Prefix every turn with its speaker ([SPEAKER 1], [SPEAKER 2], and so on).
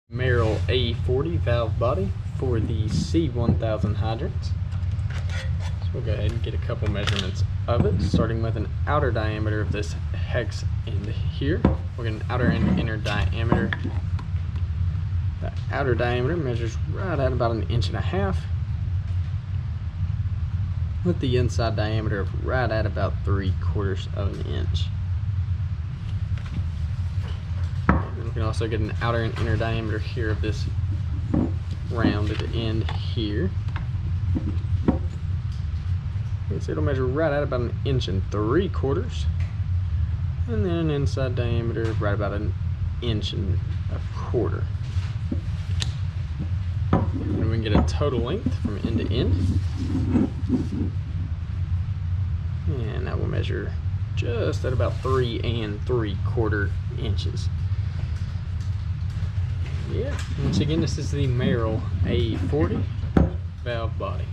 [SPEAKER 1] Merrill A-40 valve body for the C1000 hydrants. So we'll go ahead and get a couple measurements of it, starting with an outer diameter of this hex end here. We're going to outer and inner diameter. The outer diameter measures right at about 1.5 inches, with the inside diameter of right at about 3/4 of an inch. We can also get an outer and inner diameter here of this rounded end here. So it'll measure right at about 1.75 inches, and then an inside diameter right about 1.25 inches. And we can get a total length from end to end, and that will measure just at about 3 3/4 inches. Yeah, once again, this is the Merrill A-40 valve body.